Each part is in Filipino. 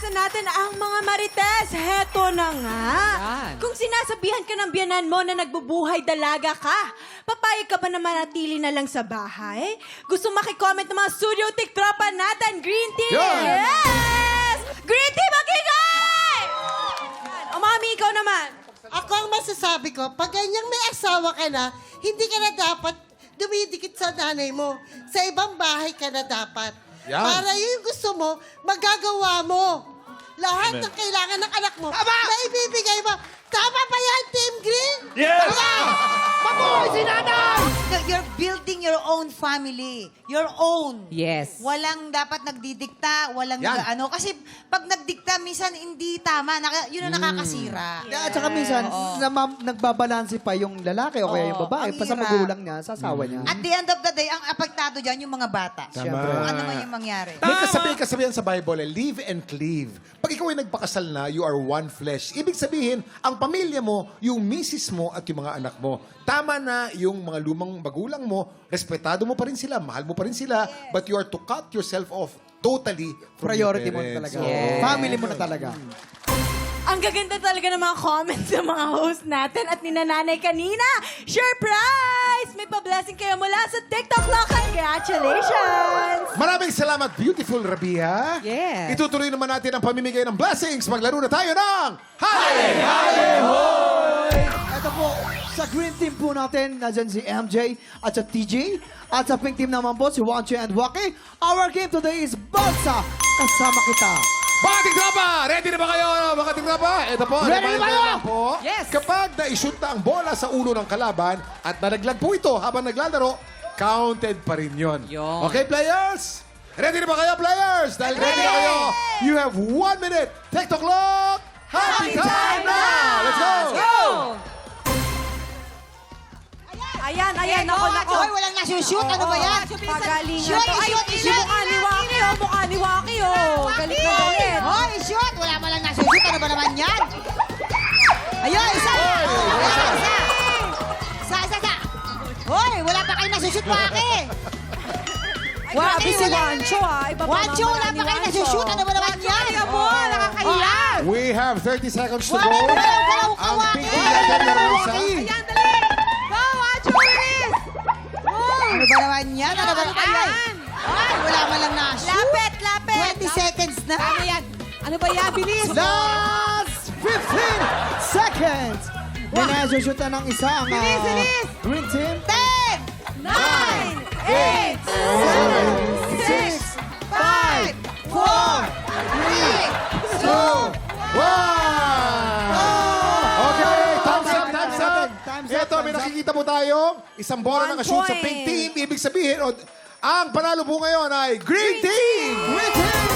Ipapasa natin ang mga marites. Heto na nga. Yan. Kung sinasabihan ka ng biyanan mo na nagbubuhay dalaga ka, papayag ka ba na manatili na lang sa bahay? Gusto makicomment ng mga studio tiktropa natin, Green Team? Yan. Yes! Green Team, magigay! O mami, ikaw naman. Ako ang masasabi ko, pag ganyang may asawa ka na, hindi ka na dapat dumidikit sa nanay mo. Sa ibang bahay ka na dapat. Yan. Para yung gusto mo, magagawa mo. Lahat Amen. ng kailangan ng anak mo, Tama! na ibibigay mo. Tama ba yan, Team Green? Yes! Mabuhay si nanay! You're building your own family. Your own. Yes. Walang dapat nagdidikta, walang Yan. ano. Kasi pag nagdikta, minsan hindi tama. Yun ang nakakasira. At saka minsan, nagbabalanse pa yung lalaki o kaya yung Oo, babae ang pa sa hirap. magulang niya, sa asawa niya. At the end of the day, ang apektado dyan yung mga bata. Siyempre. Kung ano man yung mangyari. May kasabihan sa Bible, live and cleave. Pag ikaw ay nagpakasal na, you are one flesh. Ibig sabihin, ang pamilya mo, yung misis mo at yung mga anak mo. Tama na yung mga lumang magulang mo, respetado mo pa rin sila, mahal mo pa rin sila, but you are to cut yourself off totally from Priority your mo na parents. talaga. Yes. Family mo na talaga. Ang gaganda talaga ng mga comments ng mga host natin at ni Nanay kanina. Sure prize! May pa-blessing kayo mula sa TikTok Lock. Congratulations! Maraming salamat, beautiful Rabia. Yes. Itutuloy naman natin ang pamimigay ng blessings. Maglaro na tayo ng Hale! Ito po, sa green team po natin, nandyan si MJ at sa TJ. At sa pink team naman po, si Wancho and Waki. Our game today is Bansa Kasama Kita. Mga tiktropa! Ready na ba kayo, mga tiktropa? Ito po. Ready na ba kayo? Po, Yes. Kapag na-shoot na ang bola sa ulo ng kalaban at nalaglag po ito habang naglalaro, counted pa rin yun. Yun. Okay, players? Ready na ba kayo, players? Dahil ready na kayo, you have 1 minute. TikTok clock! Happy time now! Let's go! Ayan, ako. Hoy, walang nasushoot. Ano ba yan? Pagalingan Shoot, to. Ay, shoot, shoot. mukha ni Waki, oh. Mukha ni Waki, oh. Galit na galit. Hoy, shoot! Wala man lang nasushoot. Ano ba naman yan? Ayun, isa! Ayun, isa! Hoy, wala pa kayo nasushoot, Waki! Grabe si Wancho, ah. Iba pa Wancho, wala mamaya pa ni kayo Wancho. nasushoot. Ano ba naman yan? Kaya mo, nakakahiya. We have 30 seconds to Wala go. na lang, galaw ka, Ang Waki. pink team natin na Rosa. Ayan, dali. Go, Wancho, bilis. Ano ba naman yan? Ano ba naman yan? Ay, wala man lang na-shoot. Lapit. 20 seconds na. Ano yan? Ano ba yan? Bilis. Last 15 seconds! May nasusuta ng isa ang Bilis. green team. 10, 9, 8, 6, 5, 4, 1! Okay, thumbs up. Time's up, Ito, may time's up. nakikita po tayo. Isang bola 1 na shoot sa point. pink team. Ibig sabihin, ang panalo po ngayon ay green team! Green team!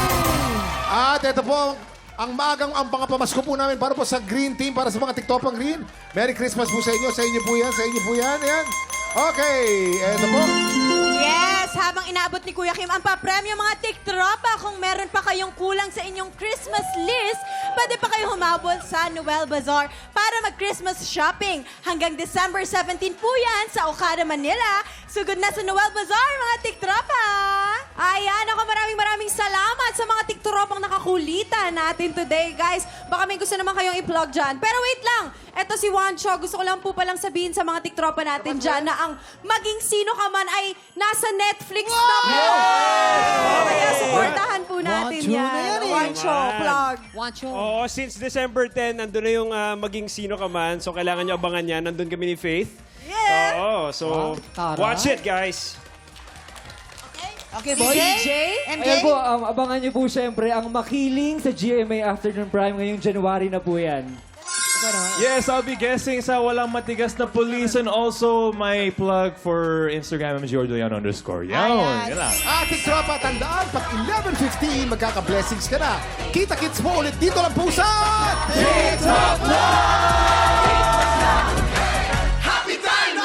At ito po, ang maagang ang pangapamasko po namin para po sa green team, para sa mga tiktopang green. Merry Christmas po sa inyo. Sa inyo po yan. Sa inyo po yan. Ayan. Okay. Ito po. Yes, habang inaabot ni Kuya Kim ang papremyo mga tiktropa, kung meron pa kayong kulang sa inyong Christmas list, pwede pa kayo humabol sa Noel Bazaar para mag-Christmas shopping. Hanggang December 17 po yan sa Okada, Manila. Sugod na sa Noel Bazaar, mga tiktropa! Ayan, ako maraming salamat sa mga tiktropang nakakulitan natin today, guys. Baka may gusto naman kayong i-plug dyan. Pero wait lang, eto si Wancho, gusto ko lang po palang sabihin sa mga tiktropa natin dyan na ang maging sino ka man ay nasa Netflix na po. Kaya supportahan po natin Wancho yan. na yan eh. Wancho, plug. Wancho. Oo, since December 10, nandun na yung maging sino ka man. So, kailangan nyo abangan yan. Nandun kami ni Faith. Yeah. Oo, so, Tara. watch it, guys. Okay, boys. MJ? Ayan po, abangan niyo po siyempre ang Makiling sa GMA Afternoon Prime ngayong January na po yan. Yes, I'll be guessing sa Walang Matigas na Police and also my plug for Instagram is Jordan_. Yan lang. At tiktropa, tandaan, pag 11:15, magkaka-blessings ka na. Kita-kits mo ulit dito lang po sa TikTok Happy time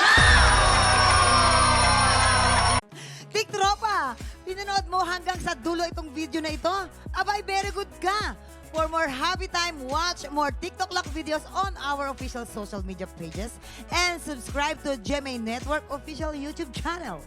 Tiktropa, pinanood mo hanggang sa dulo itong video na ito? Abay, very good ka! For more happy time, watch more TikTok Lock videos on our official social media pages and subscribe to GMA Network official YouTube channel.